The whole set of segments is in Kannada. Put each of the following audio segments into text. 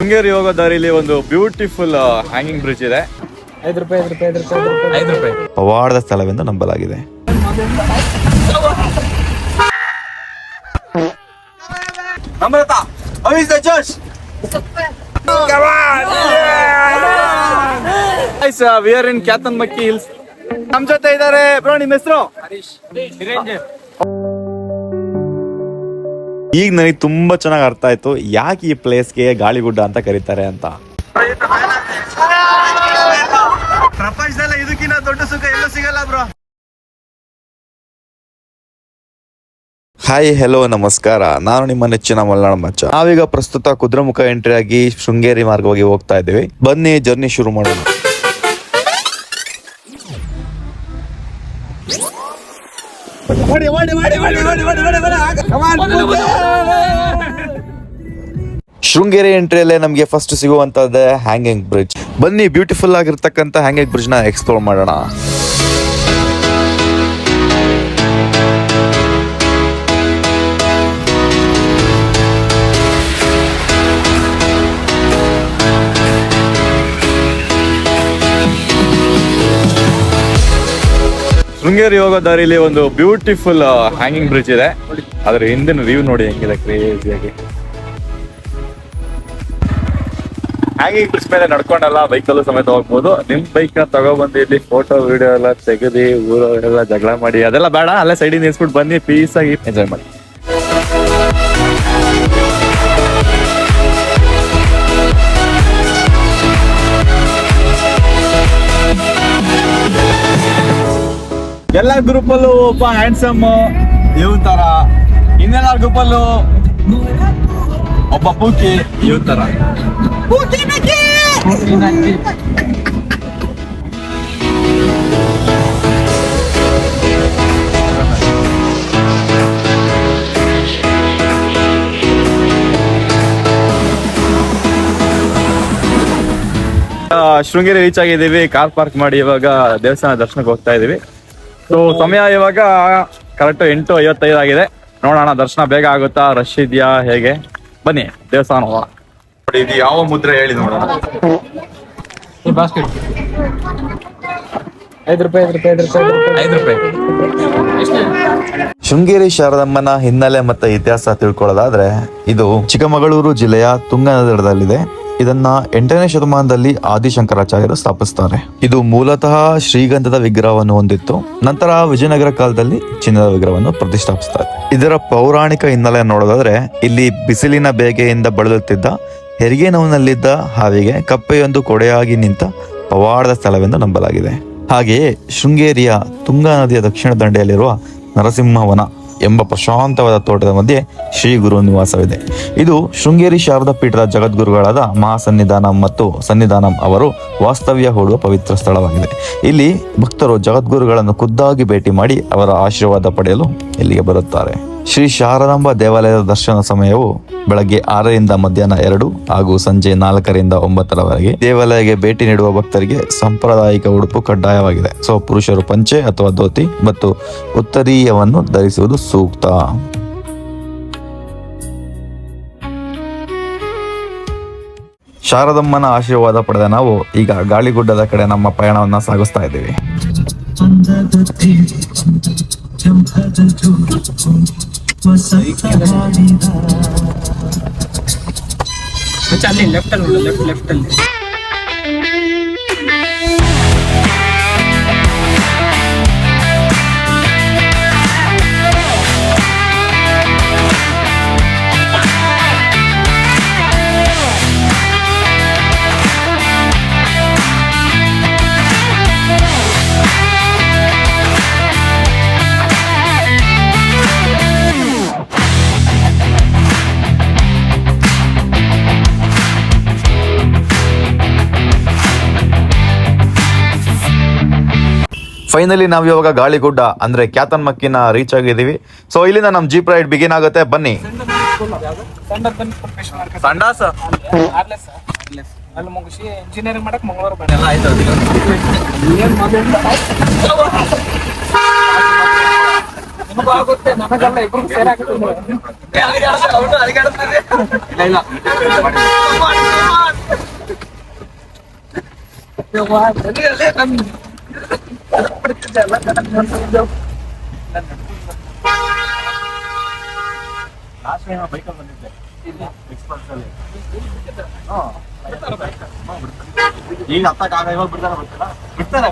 ಶೃಂಗೇರಿ ಹೋಗೋ ದಾರಿಲಿ ಒಂದು ಬ್ಯೂಟಿಫುಲ್ ಹ್ಯಾಂಗಿಂಗ್ ಬ್ರಿಡ್ಜ್ ಇದೆ. 5 ರೂಪಾಯಿ ಪವಾಡದ ಸ್ಥಳವೆಂದು ನಂಬಲಾಗಿದೆ. We are in Kyatanmakki hills. ನಮ್ ಜೊತೆ ಇದಾರೆ ಬ್ರೋ, ನಿಮ್ ಹೆಸರು? ಈಗ ನನಗೆ ತುಂಬಾ ಚೆನ್ನಾಗಿ ಅರ್ಥ ಆಯ್ತು ಯಾಕೆ ಈ ಪ್ಲೇಸ್ಗೆ ಗಾಳಿಗುಡ್ಡ ಅಂತ ಕರೀತಾರೆ ಅಂತ. ಪ್ರಪಂಚದಲ್ಲ ಇದಕ್ಕಿಂತ ದೊಡ್ಡ ಸುಖ ಎಲ್ಲೂ ಸಿಗಲ್ಲ ಬ್ರೋ. ಹಾಯ್, ಹೆಲೋ, ನಮಸ್ಕಾರ. ನಾನು ನಿಮ್ಮ ನೆಚ್ಚಿನ ಮಲ್ನಾಡ ಮಚ್ಚ. ನಾವೀಗ ಪ್ರಸ್ತುತ ಕುದ್ರೆಮುಖ ಎಂಟ್ರಿ ಆಗಿ ಶೃಂಗೇರಿ ಮಾರ್ಗವಾಗಿ ಹೋಗ್ತಾ ಇದ್ದೀವಿ. ಬನ್ನಿ ಜರ್ನಿ ಶುರು ಮಾಡೋಣ. ಶೃಂಗೇರಿ ಎಂಟ್ರಿಯಲ್ಲೇ ನಮಗೆ ಫಸ್ಟ್ ಸಿಗುವಂತದ್ದೇ ಹ್ಯಾಂಗಿಂಗ್ ಬ್ರಿಡ್ಜ್. ಬನ್ನಿ ಬ್ಯೂಟಿಫುಲ್ ಆಗಿರ್ತಕ್ಕಂಥ ಹ್ಯಾಂಗಿಂಗ್ ಬ್ರಿಡ್ಜ್ ನ ಎಕ್ಸ್ಪ್ಲೋರ್ ಮಾಡೋಣ. ಶೃಂಗೇರಿ ಹೋಗೋ ದಾರಿಲಿ ಒಂದು ಬ್ಯೂಟಿಫುಲ್ ಹ್ಯಾಂಗಿಂಗ್ ಬ್ರಿಡ್ಜ್ ಇದೆ. ಅದ್ರ ಹಿಂದಿನ ವ್ಯೂ ನೋಡಿ ಹೆಂಗಿದೆ, ಕ್ರೇಜಿಯಾಗಿ. ಹ್ಯಾಂಗಿಂಗ್ ಬ್ರಿಡ್ಜ್ ಮೇಲೆ ನಡ್ಕೊಂಡಲ್ಲ, ಬೈಕಲ್ಲೂ ಸಮೇತ ಹೋಗ್ಬೋದು. ನಿಮ್ ಬೈಕ್ ನ ತಗೊಬಂದು ಇಲ್ಲಿ ಫೋಟೋ ವಿಡಿಯೋ ಎಲ್ಲ ತೆಗೆದಿ ಊರೆಲ್ಲ ಜಗಳ ಮಾಡಿ ಅದೆಲ್ಲ ಬೇಡ, ಅಲ್ಲೇ ಸೈಡಿಗೆ ನಿಲ್ಸ್ಬಿಟ್ಟು ಬನ್ನಿ, ಪೀಸ್ ಆಗಿ ಎಂಜಾಯ್ ಮಾಡಿ. ಎಲ್ಲ ಗ್ರೂಪ್ ಅಲ್ಲೂ ಒಬ್ಬ ಹ್ಯಾಂಡ್ಸಮ್ ಇವನ್ ತರ, ಇನ್ನೆಲ್ಲ ಗ್ರೂಪ್ ಅಲ್ಲೂ ಒಬ್ಬ ಪೂಕಿ ಇವನ್ ತರ. ಶೃಂಗೇರಿ ರೀಚ್ ಆಗಿದ್ದೀವಿ. ಕಾರ್ ಪಾರ್ಕ್ ಮಾಡಿ ಇವಾಗ ದೇವಸ್ಥಾನ ದರ್ಶನಕ್ಕೆ ಹೋಗ್ತಾ ಇದೀವಿ. ಸೊ ಸಮಯ ಇವಾಗ ಕರೆಕ್ಟ್ 8:55 ಆಗಿದೆ. ನೋಡೋಣ ದರ್ಶನ ಬೇಗ ಆಗುತ್ತಾ, ರಶ್ ಇದೆಯಾ, ಹೇಗೆ? ಬನ್ನಿ ದೇವಸ್ಥಾನ ಹೋಗೋಣ. ನೋಡಿ, ಇದು ಯಾವ ಮುದ್ರೆ ಹೇಳಿ ನೋಡೋಣ. 5 ರೂಪಾಯಿ. ಶೃಂಗೇರಿ ಶಾರದಮ್ಮನ ಹಿನ್ನೆಲೆ ಮತ್ತು ಇತಿಹಾಸ ತಿಳ್ಕೊಳ್ಳೋದಾದ್ರೆ, ಇದು ಚಿಕ್ಕಮಗಳೂರು ಜಿಲ್ಲೆಯ ತುಂಗಾ ನದಿ ದಡದಲ್ಲಿದೆ. ಇದನ್ನ 8ನೇ ಶತಮಾನದಲ್ಲಿ ಆದಿಶಂಕರಾಚಾರ್ಯರು ಸ್ಥಾಪಿಸ್ತಾರೆ. ಇದು ಮೂಲತಃ ಶ್ರೀಗಂಧದ ವಿಗ್ರಹವನ್ನು ಹೊಂದಿತ್ತು. ನಂತರ ವಿಜಯನಗರ ಕಾಲದಲ್ಲಿ ಚಿನ್ನದ ವಿಗ್ರಹವನ್ನು ಪ್ರತಿಷ್ಠಾಪಿಸ್ತಾರೆ. ಇದರ ಪೌರಾಣಿಕ ಹಿನ್ನೆಲೆ ನೋಡೋದಾದ್ರೆ, ಇಲ್ಲಿ ಬಿಸಿಲಿನ ಬೇಗೆಯಿಂದ ಬಳಲುತ್ತಿದ್ದ ಹೆರಿಗೆ ನೋವಿನಲ್ಲಿದ್ದ ಹಾವಿಗೆ ಕಪ್ಪೆಯೊಂದು ಕೊಡೆಯಾಗಿ ನಿಂತ ಪವಾಡದ ಸ್ಥಳವೆಂದು ನಂಬಲಾಗಿದೆ. ಹಾಗೆಯೇ ಶೃಂಗೇರಿಯ ತುಂಗಾ ನದಿಯ ದಕ್ಷಿಣ ದಂಡೆಯಲ್ಲಿರುವ ನರಸಿಂಹವನ ಎಂಬ ಪ್ರಶಾಂತವಾದ ತೋಟದ ಮಧ್ಯೆ ಶ್ರೀ ಗುರು ನಿವಾಸವಿದೆ. ಇದು ಶೃಂಗೇರಿ ಶಾರದಾ ಪೀಠದ ಜಗದ್ಗುರುಗಳಾದ ಮಹಾಸನ್ನಿಧಾನಂ ಮತ್ತು ಸನ್ನಿಧಾನಂ ಅವರು ವಾಸ್ತವ್ಯ ಹೂಡುವ ಪವಿತ್ರ ಸ್ಥಳವಾಗಿದೆ. ಇಲ್ಲಿ ಭಕ್ತರು ಜಗದ್ಗುರುಗಳನ್ನು ಖುದ್ದಾಗಿ ಭೇಟಿ ಮಾಡಿ ಅವರ ಆಶೀರ್ವಾದ ಪಡೆಯಲು ಇಲ್ಲಿಗೆ ಬರುತ್ತಾರೆ. ಶ್ರೀ ಶಾರದಾಂಬ ದೇವಾಲಯದ ದರ್ಶನ ಸಮಯವು ಬೆಳಗ್ಗೆ 6ರಿಂದ ಮಧ್ಯಾಹ್ನ 2 ಹಾಗೂ ಸಂಜೆ 4ರಿಂದ 9ರವರೆಗೆ. ದೇವಾಲಯಕ್ಕೆ ಭೇಟಿ ನೀಡುವ ಭಕ್ತರಿಗೆ ಸಾಂಪ್ರದಾಯಿಕ ಉಡುಪು ಕಡ್ಡಾಯವಾಗಿದೆ. ಸೊ ಪುರುಷರು ಪಂಚೆ ಅಥವಾ ಧೋತಿ ಮತ್ತು ಉತ್ತರೀಯವನ್ನು ಧರಿಸುವುದು ಸೂಕ್ತ. ಶಾರದಮ್ಮನ ಆಶೀರ್ವಾದ ಪಡೆದ ನಾವು ಈಗ ಗಾಳಿಗುಡ್ಡದ ಕಡೆ ನಮ್ಮ ಪಯಣವನ್ನ ಸಾಗಿಸ್ತಾ ಇದ್ದೀವಿ. ಲೆಫ್ಟ್ ಅಲ್ಲಿ ಫೈನಲಿ ನಾವು ಇವಾಗ ಗಾಳಿಗುಡ್ಡ ಅಂದ್ರೆ ಕ್ಯಾತನ್ಮಕ್ಕಿನ ರೀಚ್ ಆಗಿದ್ದೀವಿ. ಸೊ ಇಲ್ಲಿಂದ ನಮ್ ಜೀಪ್ ರೈಡ್ ಬಿಗಿನ್ ಆಗುತ್ತೆ. ಬನ್ನಿ. ಸಂಡಾಸ ಅಲ್ಲಿ ಮುಗಿಸಿ ಇಂಜಿನಿಯರಿಂಗ್ ಮಾಡಕ್ ಮಂಗಳೂರು ಬಂದ ನಮಗೂ ಆಗುತ್ತೆ ನನಗಲ್ಲ ಇಬ್ರಿಗೂ ಸೇರಾಗುತ್ತೆ ಇಲ್ಲ ಬೈಕಲ್ಲಿ ಬಂದಿದ್ದೆ ಈಗ ಹತ್ತಕ್ಕಾಗ ಇವಾಗ ಬಿಡ್ತಾರ ಬಿಡ್ತಾರೆ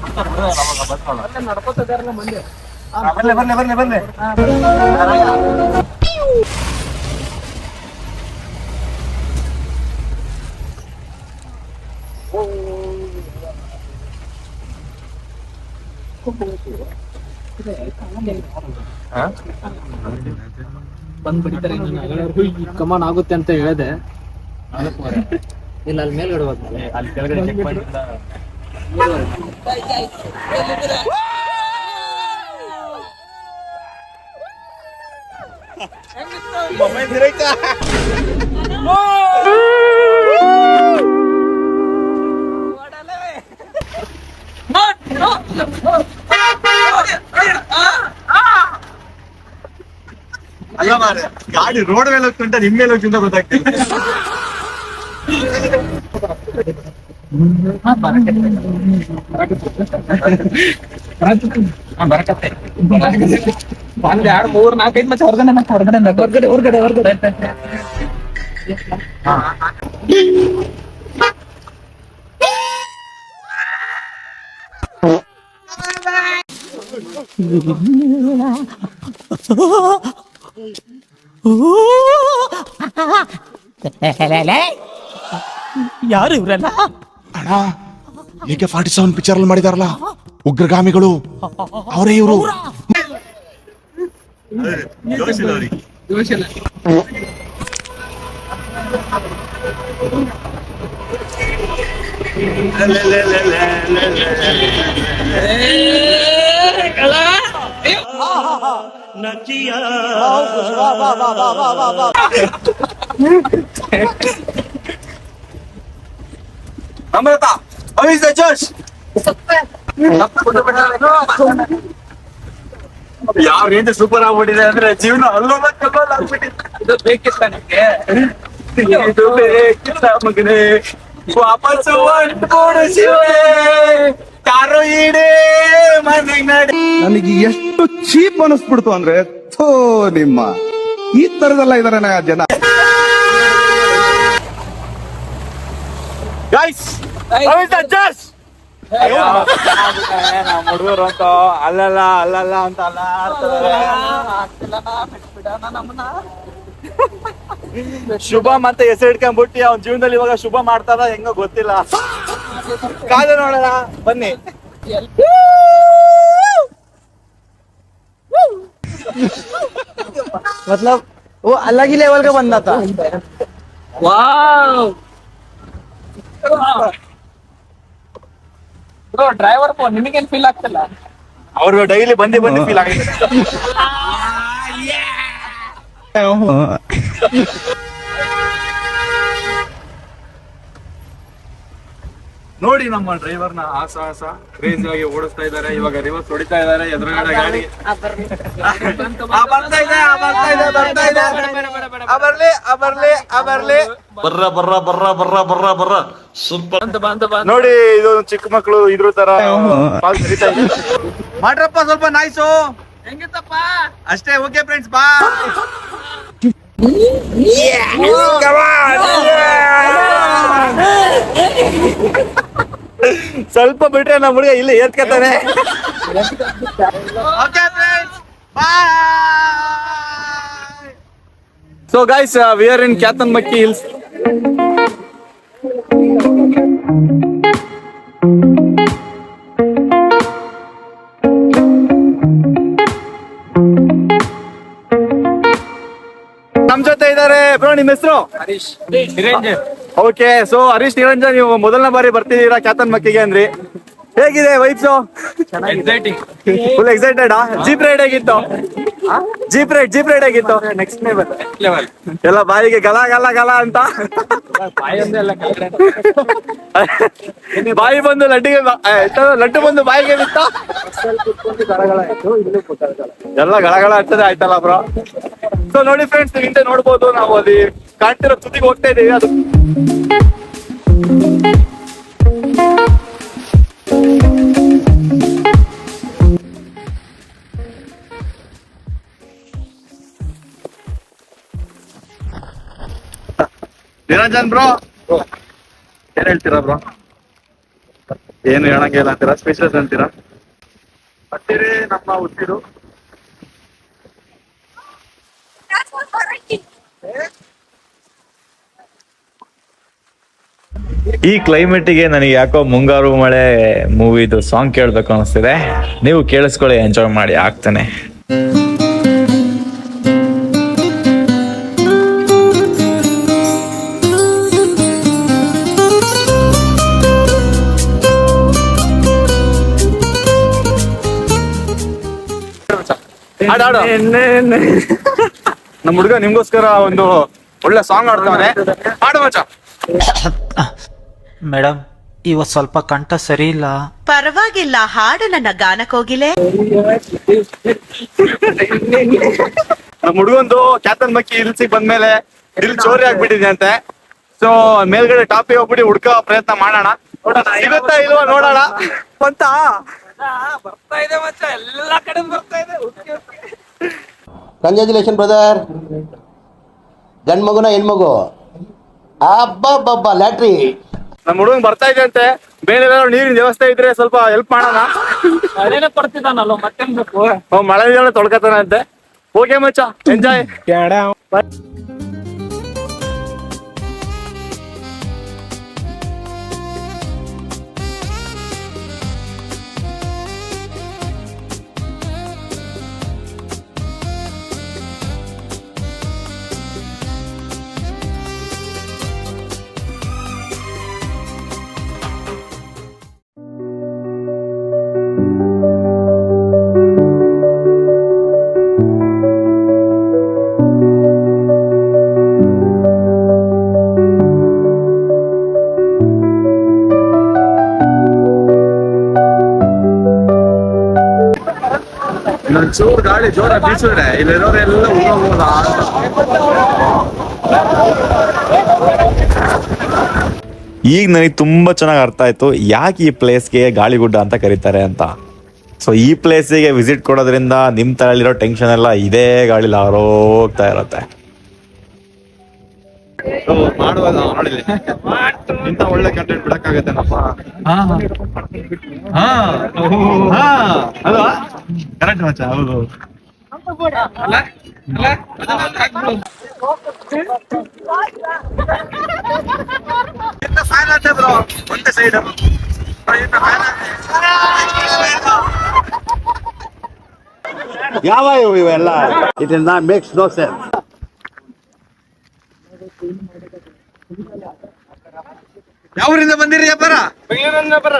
ಅಲ್ಲೇ ನಡ್ಕೋತಿದಾರಲ್ಲ ಮಂದಿ ಬರ್ಲೆ ಬಂದ್ ಬಿಡ್ತಾರೆ ಕಮಾನ್ ಆಗುತ್ತೆ ಅಂತ ಹೇಳಿದೆ ಇಲ್ಲ ಅಲ್ಲಿ ಮೇಲ್ಗಡೆ ಹೋಗ್ತಾರೆ ಅಲ್ಲಿ ಕೆಳಗಡೆ ಚೆಕ್ ಮಾಡಿಲ್ಲ ಅಲ್ಲ ಮಾರೆ ಗಾಡಿ ರೋಡ್ ಮೇಲೆ ಹೋಗ್ತುಂಟ ನಿಮ್ ಮೇಲೆ ಹೋಗ್ತುಂಟ ಗೊತ್ತಾಗ್ತಿಲ್ಲ ಬರಕತ್ತೆ ಒಂದ್ 2 3 4 5 ಮತ್ತೆ ಹೊರಗಡೆ ಯಾರು ಇವ್ರಲ್ಲ ಅಣ್ಣ AK-47 ಪಿಕ್ಚರ್ ಅಲ್ಲಿ ಮಾಡಿದಾರಲ್ಲ ಉಗ್ರಗಾಮಿಗಳು ಅವರೇ ಇವರು. ಅಮೃತ ಅವಿಸ್ ದ ಜೋಶ್ ಯಾವ ರೇಂಜ್ ಸೂಪರ್ ಆಗ್ಬಿಟ್ಟಿದೆ ಅಂದ್ರೆ ಜೀವನ ಅಲ್ಲೋಲ ಕಲ್ಲೋಲ ಆಗ್ಬಿಟ್ಟಿದೆ. ಇದು ಬೇಕಿತ್ತ ನಿಮ್ಗೆ ಇದು ಬೇಕಿತ್ತ ಮಗನೇ ವಾಪಸ್ ಹೊರಟ್ಬಿಡು ಶಿವೇ ಕಾರು ಇಡೇ ಮನೆಗ್ ನಡಿ. ನನಗೆ ಎಷ್ಟು ಚೀಪ್ ಅನಿಸ್ಬಿಡ್ತು ಅಂದ್ರೆ ಥೋ ನಿಮ್ಮ ಈ ತರದೆಲ್ಲ ಇದಾರೆ ಜನ. ಗೈಸ್ ಅವಿಸ್ ದ ಜೋಶ್ ನಮ್ಮ ಹುಡುಗರು ಅಂತ ಅಲ್ಲಲ್ಲ ಅಂತ ಅಲ್ಲ ಶುಭ ಮತ್ತೆ ಹೆಸರು ಇಟ್ಕೊಂಡ್ಬಿಟ್ಟು ಅವ್ನ ಜೀವನದಲ್ಲಿ ಇವಾಗ ಶುಭ ಮಾಡ್ತಾರ ಹೆಂಗೋ ಗೊತ್ತಿಲ್ಲ. ಕಾದು ನೋಡೋಣ ಬನ್ನಿ. मतलब वो अलग ही लेवल का बंदा था. ವಾವ್ ಬ್ರೋ ಡ್ರೈವರ್ ನಿಮಗೇನ್ ಫೀಲ್ ಆಗ್ತಿಲ್ಲ? ಅವ್ರು ಡೈಲಿ ಬಂದಿ ಫೀಲ್ ಆಗಿದೆ. ನೋಡಿ ನಮ್ಮ ಡ್ರೈವರ್ನ ಸಾಹಸ ಕ್ರೇಜಿ ಆಗಿ ಓಡಿಸ್ತಾ ಇದ್ದಾರೆ. ಇವಾಗ ರಿವರ್ಸ್ ಹೊಡಿತಾ ಇದ್ದಾರೆ ಎದುರುಗಡೆ ಗಾಡಿ ನೋಡಿ. ಇದು ಚಿಕ್ಕ ಮಕ್ಕಳು ಇದ್ರ ತರ ಮಾಡ್ರಪ್ಪ ಸ್ವಲ್ಪ ನಾಯ್ಸು ಹೆಂಗಿತ್ತಪ್ಪ? ಅಷ್ಟೇ. ಓಕೆ ಫ್ರೆಂಡ್ಸ್, ಬಾ. ಸ್ವಲ್ಪ ಬಿಟ್ರೆ ನಮ್ಮ ಹುಡುಗ ಇಲ್ಲಿ ಏರ್ತ್ಕೊತಾನೆ. So guys, we are in Kyatanmakki hills. ನಮ್ ಜೊತೆ ಇದ್ದಾರೆ ಬ್ರೋ. ನಿಮ್ಮ ಹೆಸರು? ಹರೀಶ್ ನಿರಂಜನ್. ಓಕೆ, ಸೊ ಹರೀಶ್ ನಿರಂಜನ್, ನೀವು ಮೊದಲನೇ ಬಾರಿ ಬರ್ತಿದ್ದೀರಾ ಕ್ಯಾತನ್ಮಕ್ಕಿಗೆ ಅಂದ್ರಿ. ಹೇಗಿದೆ vibes? Exciting. Full excited. Jeep ride ಹೇಗಿತ್ತು? ಜೀಪ್ ರೈಡ್ ಆಗಿತ್ತು. ನೆಕ್ಸ್ಟ್ ಲೆವೆಲ್ ಎಲ್ಲ ಬಾಯಿಗೆ ಗಲ ಗಲ ಗಲ ಅಂತ ಬಾಯಿ ಒಂದೇ ಎಲ್ಲ ಕೆಳಗಡೆ ಬಾಯಿ ಬಂದು ಲಡ್ಡು ಬಂದು ಬಾಯಿಗೆ ಬಿತ್ತ. ಕುತ್ಕೊಂಡು ಗಳಗಳ ಆಯ್ತು, ಇಲ್ಲೂ ಕೂತಾಗ ಎಲ್ಲ ಗಳಗಳ ಆಗ್ತದೆ ಆಯ್ತಲ್ಲ ಬ್ರೋ. ಸೊ ನೋಡಿ ಫ್ರೆಂಡ್ಸ್, ನೀವು ಹಿಂದೆ ನೋಡ್ಬೋದು, ನಾವು ಅಲ್ಲಿ ಕಾಣ್ತಿರೋ ತುದಿಗೆ ಹೋಗ್ತಾ ಇದೀವಿ. ಅದು ನಿರಂಜನ್ ಬ್ರೋ, ಏನ್ ಹೇಳ್ತೀರಾ ಬ್ರೋ? ಏನು ಹೇಳಂಗಿಲ್ಲ ಅಂತೀರಾ? ಸ್ಪೆಷಲ್ಸ್ ಅಂತೀರಾ? ಹತ್ತಿರಿ ನಮ್ಮ ಹುಟ್ಟಿರು. ಈ ಕ್ಲೈಮೇಟಿಗೆ ನನಗೆ ಯಾಕೋ ಮುಂಗಾರು ಮಳೆ ಮೂವಿದು ಸಾಂಗ್ ಕೇಳ್ಬೇಕು ಅನಿಸ್ತಿದೆ. ನೀವು ಕೇಳಿಸ್ಕೊಳ್ಳಿ, ಎಂಜಾಯ್ ಮಾಡಿ, ಆಗ್ತಾನೆ. ನಮ್ಮ ಹುಡುಗ ನಿಮ್ಗೋಸ್ಕರ ಒಂದು ಒಳ್ಳೆ ಸಾಂಗ್ ಆಡ್ತಾನೆ. ಹಾಡು ಮಚ್ಚ. ಮೇಡಮ್, ಇವತ್ತು ಸ್ವಲ್ಪ ಕಂಠ ಸರಿ ಇಲ್ಲ. ಪರವಾಗಿಲ್ಲ, ಹಾಡು ನನ್ನ ಗಾನಕೋಗಿಲೆ. ನಮ್ಮ ಹುಡುಗಂದು ಕ್ಯಾತನ್ ಮಕ್ಕಿ ಹಿಲ್ಸಿಗೆ ಬಂದ್ಮೇಲೆ ಹಿಲ್ ಚೋರಿ ಆಗ್ಬಿಟ್ಟಿದೆ ಅಂತೆ. ಸೊ ಮೇಲ್ಗಡೆ ಟಾಪಿಗೆ ಹೋಗ್ಬಿಟ್ಟು ಹುಡ್ಕೋ ಪ್ರಯತ್ನ ಮಾಡೋಣ. ಸಿಗುತ್ತಾ ಇಲ್ವಾ ನೋಡೋಣ ಅಂತ. ಬರ್ತಾ ಇದೆ ಮಚ್ಚ, ಎಲ್ಲ ಕಡೆ ಬರ್ತಾ ಇದೆ. Congratulation brother. ಗಂಡ್ ಮಗುನ ಹೆಣ್ಮಗು? ಅಬ್ಬಬ್ಬಬ್ಬ, ಲ್ಯಾಟ್ರಿ. ನಮ್ಮ ಹುಡುಗನ್ ಬರ್ತಾ ಇದೆ ಅಂತೆ. ಬೇರೆ ನೀರಿನ ವ್ಯವಸ್ಥೆ ಇದ್ರೆ ಸ್ವಲ್ಪ ಹೆಲ್ಪ್ ಮಾಡೋಣ. ಮಳೆನೇ ಕೊಡ್ತಿದ್ದಾನಲ್ಲ, ಮತ್ತೇನ್ ಬೇಕು? ಮಳೆ ನೀರನ್ನ ತೊಳ್ಕೊತಾನೆ ಅಂತೆ. ಓಕೆ ಮಚ್ಚ, ಎಂಜಾಯ್. ಚೂರು ಗಾಳಿ ಜೋರ ಬೀಸಿದ್ರೆ ಇಲ್ಲಿರೋರೆಲ್ಲ ಹೋಗ್ಬೋದಾ? ಈಗ ನನಗೆ ತುಂಬಾ ಚೆನ್ನಾಗಿ ಅರ್ಥ ಆಯ್ತು ಯಾಕೆ ಈ ಪ್ಲೇಸ್ಗೆ ಗಾಳಿಗುಡ್ಡ ಅಂತ ಕರೀತಾರೆ ಅಂತ. ಸೊ ಈ ಪ್ಲೇಸಿಗೆ ವಿಸಿಟ್ ಕೊಡೋದ್ರಿಂದ ನಿಮ್ ತಲೆಯಲ್ಲಿರೋ ಟೆನ್ಷನ್ ಎಲ್ಲ ಇದೇ ಗಾಳಿಲಿ ಹೋಗ್ತಾ ಇರುತ್ತೆ. ಮಾಡುವಾಗ ನೋಡಿಲ್ಲ ಇಂತ ಒಳ್ಳೆ ಕಂಟೆಂಟ್ ಬಿಡಕ್ಕಾಗತ್ತೇನಪ್ಪ. ಅಲ್ವಾ? ಕರೆಕ್ಟ್ ಮಚ್ಚ, ಹೌದು. ಒಂದೇ ಸೈಡ್ ಯಾವ ಇವೆಲ್ಲ? It is not makes no sense. ಯಾವೂರಿಂದ ಬಂದಿರಿ ವ್ಯಾಪಾರ? ಬೆಂಗಳೂರಿಂದ ಬರ.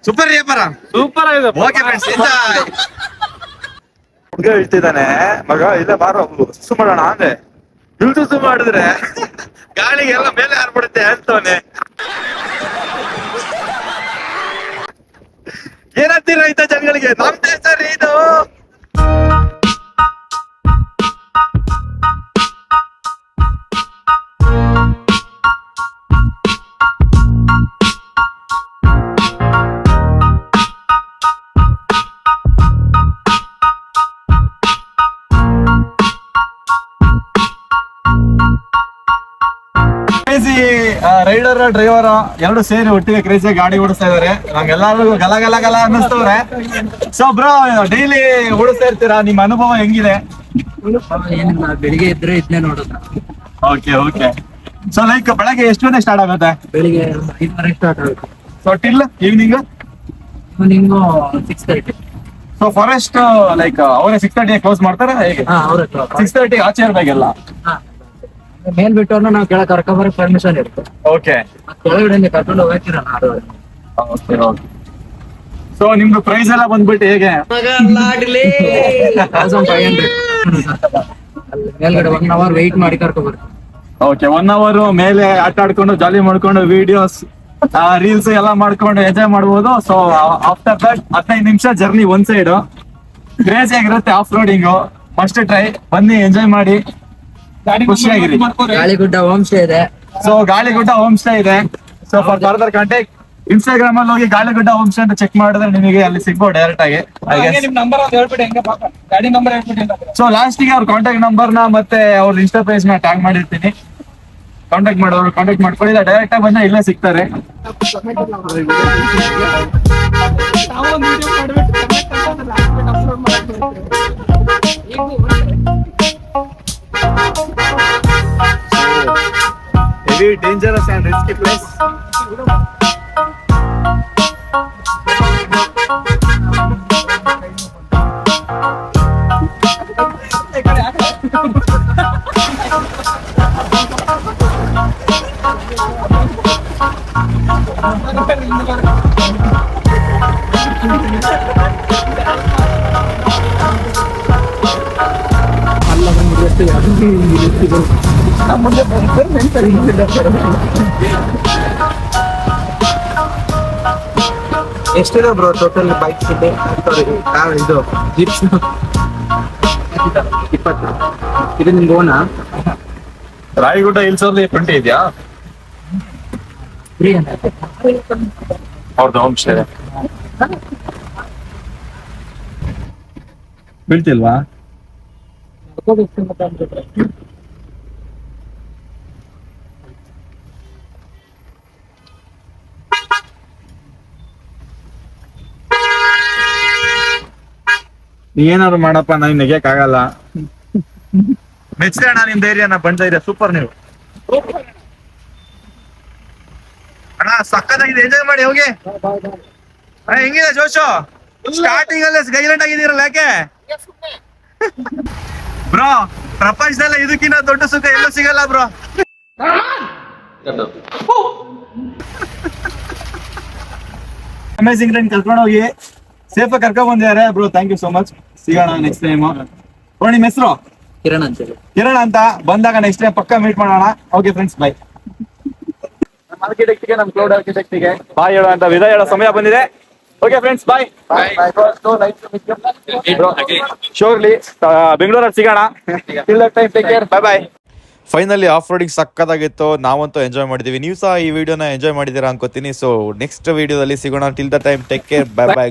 ಸೂಪರ್ ವ್ಯಾಪಾರ, ಸೂಪರ್ ಆಗಿದೆ. Okay friends, enjoy. ಹುಡುಗ ಹೇಳ್ತಿದ್ದಾನೆ, ಮಗ ಇಲ್ಲ ಬಾರೋ ಸುಸು ಮಾಡೋಣ ಅಂದ್ರೆ. ಇಲ್ಲಿ ಸುಸು ಮಾಡಿದ್ರೆ ಗಾಳಿಗೆಲ್ಲ ಮೇಲೆ ಹಾರ್ಬಿಡುತ್ತೆ ಹೇಳ್ತವನೆ. ಏನಂತೀರ ಇಂಥ ಜನಗಳಿಗೆ? ನಮ್ ದೇಶ ರೀ ಇದು. ರೈಡರ್ ಡ್ರೈವರ್ ಎರಡು ಸೇರಿ ಒಟ್ಟಿಗೆ ಕ್ರೇಜಿ ಗಾಡಿ ಓಡಿಸ್ತಾ ಇದಾರೆ. ನಮ್ಗೆಲ್ಲರಿಗೂ ಗಲ ಗಲ ಗಲ ಅನ್ನಿಸ್ತವ್ರೆ. ಸೊ ಬ್ರೋ, ಡೈಲಿ ಓಡಿಸ್ತಾ ಇರ್ತೀರಾ, ನಿಮ್ಮ ಅನುಭವ ಹೆಂಗಿದೆ? ಏನಿಲ್ಲ, ಬೆಳಿಗ್ಗೆ ಇದ್ರೆ ಇದನ್ನೇ ನೋಡೋದು. Okay okay. ಸೊ ಲೈಕ್ ಬೆಳಗ್ಗೆ ಎಷ್ಟು ಗಂಟೆ ಸ್ಟಾರ್ಟ್ ಆಗುತ್ತೆ? ಬೆಳಿಗ್ಗೆ 5:30 ಸ್ಟಾರ್ಟ್ ಆಗುತ್ತೆ. So till evening? Evening 6:30. So forest like ಅವರೇ 6:30 ಕ್ಲೋಸ್ ಮಾಡ್ತಾರೆ ಹೇಗೆ? ಅವ್ರ 6:30 ಆಚೆ ಇರ್ಬೇಕೆಲ್ಲ. ಮೇಲ್ ಬಿಟ್ಟವ್ರನ್ನ ನಾವು ಕೆಳಗೆ ಕರ್ಕೊಂಬರಕ್ ಪರ್ಮಿಷನ್ ಇರುತ್ತೆ. ಓಕೆ ಕೆಳಗಡೆ ಕರ್ಕೊಂಡು ಹೋಗ್ತಿರಲ್ಲ ಅದು. Okay okay. ಸೊ ನಿಮ್ದು ಪ್ರೈಸ್ ಎಲ್ಲ ಬಂದ್ಬಿಟ್ಟು ಹೇಗೆ? 1500 ಮೇಲ್ಗಡೆ 1 hour ವೆಯ್ಟ್ ಮಾಡಿ ಕರ್ಕೊಬರ್ತೀನಿ. ಓಕೆ 1 hour ಮೇಲೆ ಆಟ ಆಡ್ಕೊಂಡು ಜಾಲಿ ಮಾಡ್ಕೊಂಡು ವಿಡಿಯೋಸ್ ರೀಲ್ಸ್ ಎಲ್ಲ ಮಾಡ್ಕೊಂಡು ಎಂಜಾಯ್ ಮಾಡ್ಬೋದು. ಸೊ ಆಫ್ಟರ್ ದಟ್ 15 ನಿಮಿಷ ಜರ್ನಿ ಒನ್ ಸೈಡ್ ಕ್ರೇಜಿ ಆಗಿರುತ್ತೆ. ಆಫ್ ರೋಡಿಂಗು ಫಸ್ಟ್ ಟ್ರೈ, ಬನ್ನಿ ಎಂಜಾಯ್ ಮಾಡಿ ಖುಷಿಯಾಗಿರಿ. ಗಾಳಿಗುಡ್ಡ ಹೋಮ್ ಸ್ಟೇ ಇದೆ. ಸೊ ಗಾಳಿಗುಡ್ಡ ಹೋಮ್ ಸ್ಟೇ ಇದೆ. So for further contact Instagram ಅಲ್ಲಿ ಹೋಗಿ ಗಾಳಿಗುಡ್ಡ ಹೋಮ್ ಸ್ಟೇ ಅಂತ ಚೆಕ್ ಮಾಡಿದ್ರೆ ನಿಮಗೆ ಅಲ್ಲಿ ಸಿಗ್ಬೋದು ಡೈರೆಕ್ಟ್ ಆಗಿ. ನಿಮ್ ನಂಬರ್ ಒಂದು ಹೇಳ್ಬಿಡಿ, ಹೆಂಗೆ ಗಾಡಿ ನಂಬರ್ ಹೇಳ್ಬಿಡಿ. ಸೊ ಲಾಸ್ಟಿಗೆ ಅವ್ರ ಕಾಂಟ್ಯಾಕ್ಟ್ ನಂಬರ್ ನ ಮತ್ತೆ ಅವ್ರ ಇನ್ಸ್ಟಾ ಪೇಜ್ ನ ಟ್ಯಾಗ್ ಮಾಡಿರ್ತೀನಿ. ಕಾಂಟ್ಯಾಕ್ಟ್ ಮಾಡೋರು ಕಾಂಟ್ಯಾಕ್ಟ್ ಮಾಡ್ಕೊಳ್ಳಿ, ಡೈರೆಕ್ಟ್ ಆಗಿ ಬಂದ್ರೆ ಇಲ್ಲೇ ಸಿಗ್ತಾರೆ. Heavy, dangerous and risky place. ಎಷ್ಟಿದೆ ಬ್ರೋ ಟೋಟಲ್ ಬೈಕ್ಸ್ ಇದೆ? ಇದು ಜಿಪ್ಸ್ 20. ಇದು ನಿಮ್ಗೆ ಓನಾ? ರಾಯಗುಡ್ಡ ಹಿಲ್ಸ್ ಅಲ್ಲಿ 20 ಇದೆಯಾ? ಫ್ರೀ ಅಂತ ಅವ್ರದ್ದು ಹೋಮ್ ಸ್ಟೇ ಬೀಳ್ತಿಲ್ವಾ? ನೀ ಏನಾದ್ರು ಮಾಡಪ್ಪ, ನಾನು ನೆಗೆಯಕ್ ಆಗಲ್ಲ. ಮೆಚ್ಚಿದೆ ಅಣ್ಣ ನಿಮ್ ಧೈರ್ಯ, ಬಂದ ಧೈರ್ಯ ಸೂಪರ್. ನೀವು ಅಣ್ಣ ಸಕ್ಕತ್ತಾಗಿದೆ, ಎಂಜಾಯ್ ಮಾಡಿ ಹೋಗಿ. ಅಣ್ಣ ಹೆಂಗಿದೆ ಜೋಶು? ಸ್ಟಾರ್ಟಿಂಗ್ ಅಲ್ಲೇ ಸೈಲೆಂಟ್ ಆಗಿದ್ದೀರಲ್ಲ, ಯಾಕೆ ಬ್ರೋ? ಪ್ರಪಂಚದಲ್ಲೇ ಇದಕ್ಕಿಂತ ದೊಡ್ಡ ಸುಖ ಎಲ್ಲೂ ಸಿಗಲ್ಲ ಬ್ರೋ. ಅಮೇಸಿಂಗ್ ಟ್ರೈನ್ ಕರ್ಕೊಂಡು ಹೋಗಿ ಸೇಫ್ ಆಗಿ ಕರ್ಕೊಂಡ್ ಬಂದಿದ್ದಾರೆ bro. Thank you so much. ಸಿಗೋಣ ನೆಕ್ಸ್ಟ್ ಟೈಮ್. ಬ್ರೋ ನಿಮ್ ಹೆಸರು? ಕಿರಣ್ ಅಂತೇಳಿ. ಕಿರಣ್ ಅಂತ. ಬಂದಾಗ ನೆಕ್ಸ್ಟ್ ಟೈಮ್ ಪಕ್ಕ ಮೀಟ್ ಮಾಡೋಣ. Okay friends, bye. ನಮ್ಮ ಆರ್ಕಿಟೆಕ್ಟ್ಗೆ, ನಮ್ಮ ಕ್ಲೌಡ್ ಆರ್ಕಿಟೆಕ್ಟ್ಗೆ ಬಾಯ್ ಹೇಳೋ ಅಂತ ವಿದಾಯ ಹೇಳೋ ಸಮಯ ಬಂದಿದೆ. ಓಕೆ ಫ್ರೆಂಡ್ಸ್, ಬಾಯ್. ಶೋರ್ಲಿ ಬೆಂಗಳೂರಲ್ಲಿ ಸಿಗೋಣ. Till that time take care, bye bye. Finally off roading ಸಕ್ಕತ್ತಾಗಿತ್ತು. ನಾವಂತೂ ಎಂಜಾಯ್ ಮಾಡಿದೀವಿ. ನೀವು ಸಹ ಈ ವಿಡಿಯೋನ ಎಂಜಾಯ್ ಮಾಡಿದ್ದೀರಾ ಅನ್ಕೋತೀನಿ. ಸೊ ನೆಕ್ಸ್ಟ್ ವಿಡಿಯೋದಲ್ಲಿ ಸಿಗೋಣ. Till the time take care, bye by.